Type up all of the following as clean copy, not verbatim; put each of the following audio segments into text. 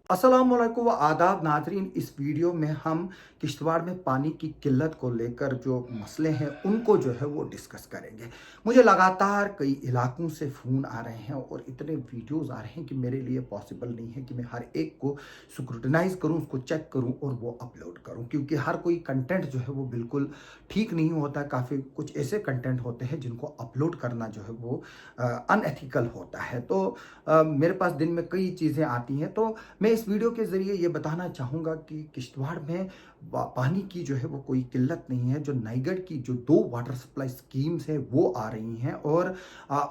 अस्सलाम वालेकुम व आदाब नाज़रीन। इस वीडियो में हम किश्तवाड़ में पानी की किल्लत को लेकर जो मसले हैं उनको जो है वो डिस्कस करेंगे। मुझे लगातार कई इलाकों से फ़ोन आ रहे हैं और इतने वीडियोज़ आ रहे हैं कि मेरे लिए पॉसिबल नहीं है कि मैं हर एक को स्क्रूटनाइज़ करूँ, उसको चेक करूँ और वो अपलोड करूँ, क्योंकि हर कोई कंटेंट जो है वो बिल्कुल ठीक नहीं होता। काफ़ी कुछ ऐसे कंटेंट होते हैं जिनको अपलोड करना जो है वो अनएथिकल होता है। तो मेरे पास दिन में कई चीज़ें आती हैं, तो मैं इस वीडियो के ज़रिए ये बताना चाहूँगा कि किश्तवाड़ में पानी की जो है वो कोई किल्लत नहीं है। जो नयगढ़ की जो 2 वाटर सप्लाई स्कीम्स हैं वो आ रही हैं और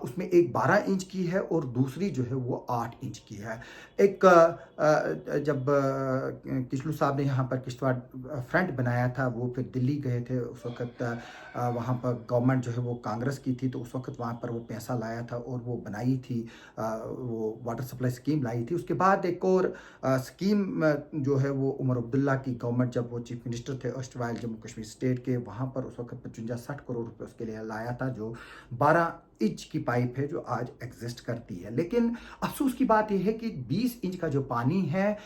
उसमें एक 12 इंच की है और दूसरी जो है वो 8 इंच की है। एक जब किचलू साहब ने यहाँ पर किश्तवाड़ फ्रंट बनाया था, वो फिर दिल्ली गए थे उस वक़्त। वहाँ पर गवर्नमेंट जो है वो कांग्रेस की थी, तो उस वक़्त वहाँ पर वो पैसा लाया था और वो बनाई थी, वो वाटर सप्लाई स्कीम लाई थी। उसके बाद एक और स्कीम जो है वो उमर अब्दुल्ला की गवर्नमेंट, जब वो चीफ मिनिस्टर थे ऑस्ट्रेलिया जम्मू कश्मीर स्टेट के, वहाँ पर उस वक्त 55-60 करोड़ रुपए उसके लिए लाया था, जो 12 इंच की पाइप है जो आज एग्जिस्ट करती है। लेकिन अफसोस की बात यह है कि 20 इंच का जो पानी है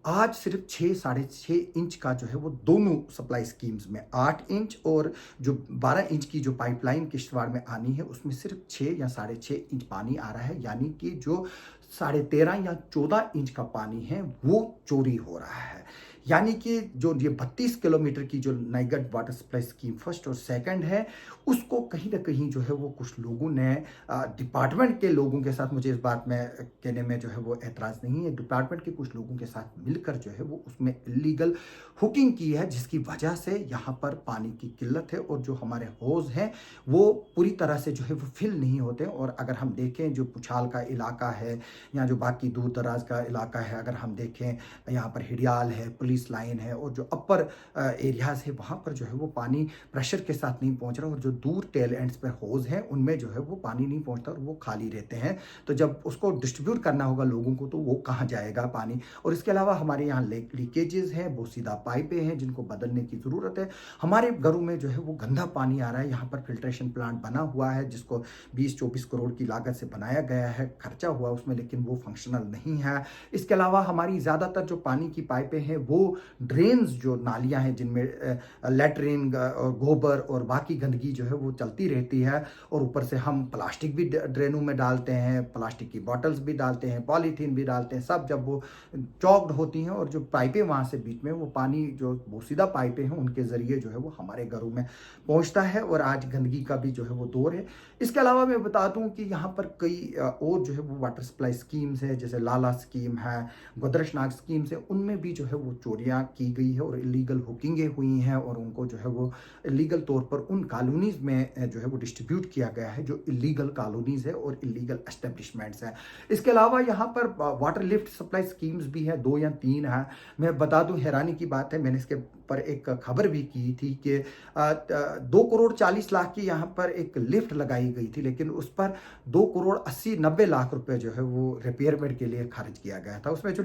आज सिर्फ 6 साढ़े 6 इंच का जो है वो दोनों सप्लाई स्कीम्स में, 8 इंच और जो 12 इंच की जो पाइपलाइन किश्तवाड़ में आनी है उसमें सिर्फ 6 या साढ़े 6 इंच पानी आ रहा है, यानी कि जो 13.5 या 14 इंच का पानी है वो चोरी हो रहा है। यानी कि जो ये 32 किलोमीटर की जो Nayagarh water supply scheme first और सेकंड है, उसको कहीं ना कहीं जो है वो कुछ लोगों ने डिपार्टमेंट के लोगों के साथ, मुझे इस बात में कहने में जो है वो एतराज़ नहीं है, डिपार्टमेंट के कुछ लोगों के साथ मिलकर जो है वो उसमें इलीगल हुकिंग की है, जिसकी वजह से यहाँ पर पानी की किल्लत है और जो हमारे हौज़ हैं वो पूरी तरह से जो है वो फिल नहीं होते। और अगर हम देखें जो पुछाल का इलाका है या जो बाकी दूर दराज का इलाका है, अगर हम देखें यहाँ पर हिडियाल है, पुलिस लाइन है और जो अपर एरियाज़ है, वहाँ पर जो है वो पानी प्रेशर के साथ नहीं पहुँच रहा और जो दूर टेल एंड्स पर हौज़ हैं उनमें जो है वो पानी नहीं पहुँचता और वो खाली रहते हैं। तो जब उसको डिस्ट्रीब्यूट करना होगा लोगों को तो वो कहाँ जाएगा पानी। और इसके अलावा हमारे यहाँ लीकेजेस हैं, बोसीदा पाइपें हैं जिनको बदलने की ज़रूरत है। हमारे घरों में जो है वो गंदा पानी आ रहा है। यहाँ पर फिल्ट्रेशन प्लांट बना हुआ है जिसको 20-24 करोड़ की लागत से बनाया गया है, खर्चा हुआ उसमें, लेकिन वो फंक्शनल नहीं है। इसके अलावा हमारी ज़्यादातर जो पानी की पाइपें हैं वो ड्रेन्स, जो नालियाँ हैं जिनमें लेटरिन और गोबर और बाकी गंदगी जो है वो चलती रहती है, और ऊपर से हम प्लास्टिक भी ड्रेनों में डालते हैं, प्लास्टिक की बॉटल्स भी डालते हैं, पॉलीथीन भी डालते हैं, सब जब वो चॉक्ड होती हैं और जो पाइपें वहाँ से बीच में वो पानी, जो बोसीदा पाइपें हैं उनके ज़रिए जो है वो हमारे घरों में पहुँचता है और आज गंदगी का भी जो है वो दौर है। इसके अलावा मैं बता दूं कि यहाँ पर कई और जो है वो वाटर सप्लाई स्कीम्स है, जैसे लाला स्कीम है, गोदरशनाग स्कीम्स है, उनमें भी जो है वो चोरियाँ की गई है और इलीगल हुकिंगें हुई हैं और उनको जो है वो इलीगल तौर पर उन कॉलोनीज़ में जो है वो डिस्ट्रीब्यूट किया गया है जो इलीगल कॉलोनीज़ है और इलीगल एस्टेब्लिशमेंट्स हैं। इसके अलावा यहाँ पर वाटर लिफ्ट सप्लाई स्कीम्स भी है, 2 या 3 हैं। मैं बता दूं, हैरानी की बात है, मैंने इसके पर एक खबर भी की थी कि 2 करोड़ 40 लाख की यहाँ पर एक लिफ्ट लगाई गई थी, लेकिन उस पर 2 करोड़ 80-90 लाख रुपए जो है वो रिपेयरमेंट के लिए खर्च किया गया था। उसमें जो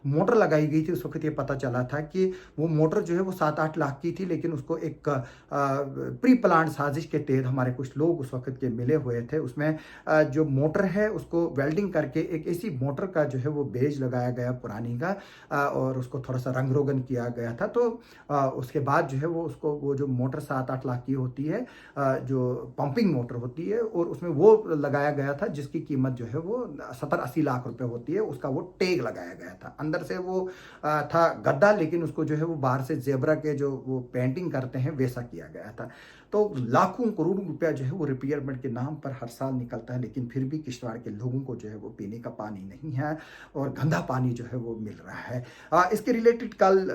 मोटर लगाई गई थी उस वक्त ये पता चला था कि वो मोटर जो है वो 7-8 लाख की थी, लेकिन उसको एक प्री प्लान साजिश के तहत हमारे कुछ लोग उस वक्त के मिले हुए थे। उसमें जो मोटर है उसको वेल्डिंग करके एक ऐसी मोटर का जो है वो बेज लगाया गया पुरानी का, और उसको थोड़ा सा रंग रोगन किया गया था। तो उसके बाद जो है वो उसको, वो जो मोटर 7-8 लाख की होती है, जो पंपिंग मोटर होती है, और उसमें वो लगाया गया था जिसकी कीमत जो है वो 70-80 लाख रुपए होती है। उसका वो टैग लगाया गया था, अंदर से वो था गद्दा, लेकिन उसको जो है वो बाहर से जेब्रा के जो वो पेंटिंग करते हैं वैसा किया गया था। तो लाखों करोड़ों रुपया जो है वो रिपेयरमेंट के नाम पर हर साल निकलता है, लेकिन फिर भी किश्तवाड़ के लोगों को जो है वो पीने का पानी नहीं है और गंदा पानी जो है वो मिल रहा है। इसके रिलेटेड कल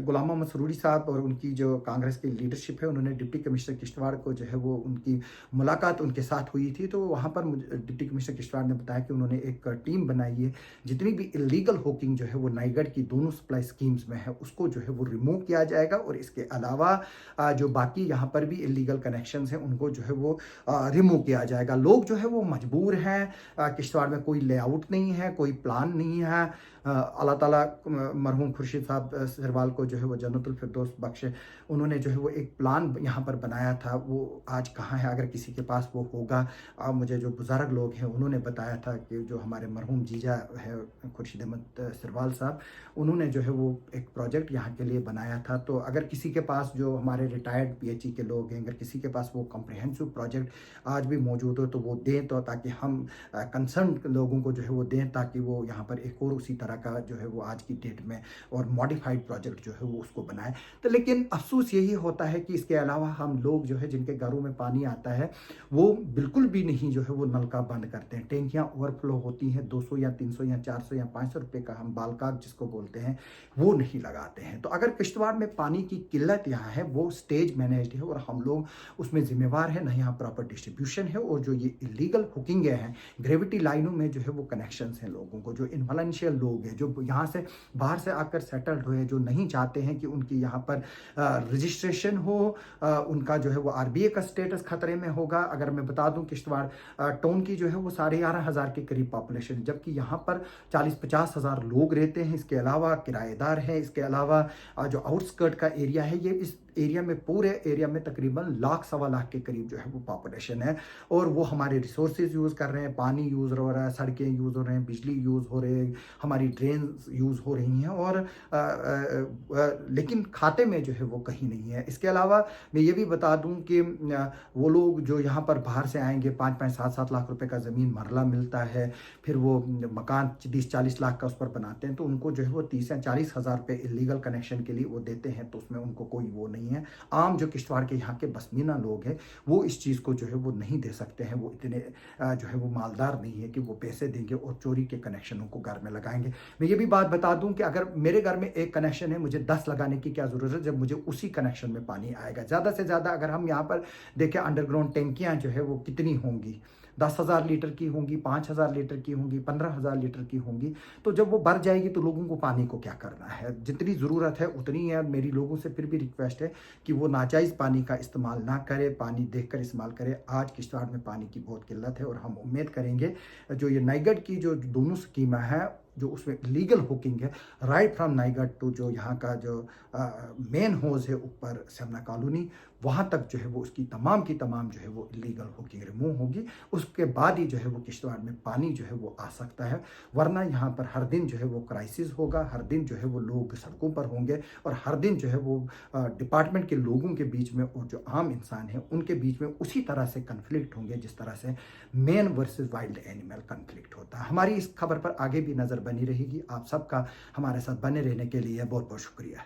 गुलाम मोहम्मद सरूरी साहब और उनकी जो कांग्रेस की लीडरशिप है, उन्होंने डिप्टी कमिश्नर किश्तवाड़ को जो है वो, उनकी मुलाकात उनके साथ हुई थी, तो वहाँ पर डिप्टी कमिश्नर किश्तवाड़ ने बताया कि उन्होंने एक टीम बनाई है, जितनी भी इलीगल होकिंग जो है वो नयगढ़ की दोनों सप्लाई स्कीम्स में है उसको जो है वो रिमूव किया जाएगा, और इसके अलावा जो बाकी यहाँ पर भी इलीगल कनेक्शंस हैं उनको जो है वो रिमूव किया जाएगा। लोग जो है वो मजबूर हैं, किश्तवाड़ में कोई लेआउट नहीं है, कोई प्लान नहीं है, अल्लाह ताला मरहूम खुर्शीद साहब सिरवाल को जो है वो जन्नतुल फिरदौस बख्शे। उन्होंने जो है वो एक प्लान यहाँ पर बनाया था, वो आज कहाँ है? अगर किसी के पास वो होगा। मुझे जो बुज़ुर्ग लोग हैं उन्होंने बताया था कि जो हमारे मरहूम जीजा है खुर्शीद अहमद सिरवाल साहब, उन्होंने जो है वो एक प्रोजेक्ट यहाँ के लिए बनाया था। तो अगर किसी के पास, जो हमारे रिटायर्ड पीएचई के लोग हैं, अगर किसी के पास वो कॉम्प्रिहेंसिव प्रोजेक्ट आज भी मौजूद हो तो वो दें, तो ताकि हम कंसर्न लोगों को जो है वो दें, ताकि वो यहाँ पर एक और उसी तरह का जो है वो आज की डेट में और मॉडिफाइड प्रोजेक्ट जो है वो उसको बनाए। तो लेकिन अफसोस यही होता है कि इसके अलावा हम लोग जो है जिनके घरों में पानी आता है वो बिल्कुल भी नहीं जो है वो नल का बंद करते हैं। टैंकियाँ ओवरफ्लो होती हैं, 200 या 300 या 400 या 500 रुपये का हम बालकाक जिसको बोलते हैं वो नहीं लगाते हैं। तो अगर किश्तवाड़ में पानी की किल्लत यहाँ है, वो स्टेज मैनेज्ड है और हम लोग उसमें जिम्मेवार हैं, ना यहाँ प्रॉपर डिस्ट्रीब्यूशन है। और जो ये इलीगल हुकिंग है, ग्रेविटी लाइनों में जो है वो कनेक्शंस हैं लोगों को, जो इनफाइनेंशियल लोग हैं, जो यहाँ से बाहर से आकर सेटल्ड हुए, जो नहीं चाहते हैं कि उनकी यहाँ पर रजिस्ट्रेशन हो, उनका जो है वो आरबीए का स्टेटस खतरे में होगा। अगर मैं बता दूं किश्तवाड़ टाउन की जो है वो 11,500 के करीब पॉपुलेशन, जबकि यहाँ पर 40-50 हज़ार लोग रहते हैं। इसके अलावा किराएदार हैं, इसके अलावा जो आउटस्कर्ट का एरिया है, ये इस एरिया में, पूरे एरिया में तकरीबन 1,00,000-1,25,000 के करीब जो है वो पॉपुलेशन है। और वो हमारे रिसोर्सेज यूज़ कर रहे हैं, पानी यूज़ हो रहा है, सड़कें यूज़ हो रहे हैं, बिजली यूज़ हो रही है, हमारी ड्रेन यूज़ हो रही हैं, और लेकिन खाते में जो है वो कहीं नहीं है। इसके अलावा मैं ये भी बता दूं कि वो लोग जो यहाँ पर बाहर से आएंगे, 5-5, 7-7 लाख रुपए का ज़मीन मरला मिलता है, फिर वो मकान 30-40 लाख का उस पर बनाते हैं, तो उनको जो है वो 30 या 40 हज़ार रुपये इलीगल कनेक्शन के लिए वो देते हैं। तो उसमें उनको कोई वो नहीं है। आम जो किश्तवाड़ के यहाँ के बसनीना लोग हैं वो इस चीज़ को जो है वो नहीं दे सकते हैं, वो इतने जो है वो मालदार नहीं है कि वो पैसे देंगे और चोरी के कनेक्शनों को घर में लगाएंगे। मैं ये भी बात बता दूं कि अगर मेरे घर में एक कनेक्शन है, मुझे 10 लगाने की क्या ज़रूरत है, जब मुझे उसी कनेक्शन में पानी आएगा। ज़्यादा से ज़्यादा अगर हम यहाँ पर देखें, अंडरग्राउंड टैंकियाँ जो है वो कितनी होंगी, 10,000 लीटर की होंगी, 5,000 लीटर की होंगी, 15,000 लीटर की होंगी। तो जब वो भर जाएगी तो लोगों को पानी को क्या करना है? जितनी ज़रूरत है उतनी है। मेरी लोगों से फिर भी रिक्वेस्ट है कि वो नाजायज़ पानी का इस्तेमाल ना करे, पानी देखकर इस्तेमाल करे। आज किश्तवाड़ में पानी की बहुत किल्लत है और हम उम्मीद करेंगे जो ये नाइगड की जो दोनों स्कीमें हैं, जो उसमें लीगल हुकिंग है, राइट फ्रॉम नाइगड टू जो यहाँ का जो मेन होज है ऊपर सेमना कॉलोनी, वहाँ तक जो है वो उसकी तमाम की तमाम जो है वो इलीगल हुकिंग रिमूव होगी। उसके बाद ही जो है वो किश्तवाड़ में पानी जो है वो आ सकता है, वरना यहाँ पर हर दिन जो है वो क्राइसिस होगा, हर दिन जो है वो लोग सड़कों पर होंगे, और हर दिन जो है वो डिपार्टमेंट के लोगों के बीच में और जो आम इंसान है उनके बीच में उसी तरह से कन्फ्लिक्ट होंगे जिस तरह से man versus wild animal conflict होता है। हमारी इस खबर पर आगे भी नज़र बनी रहेगी। आप सबका हमारे साथ बने रहने के लिए बहुत बहुत शुक्रिया।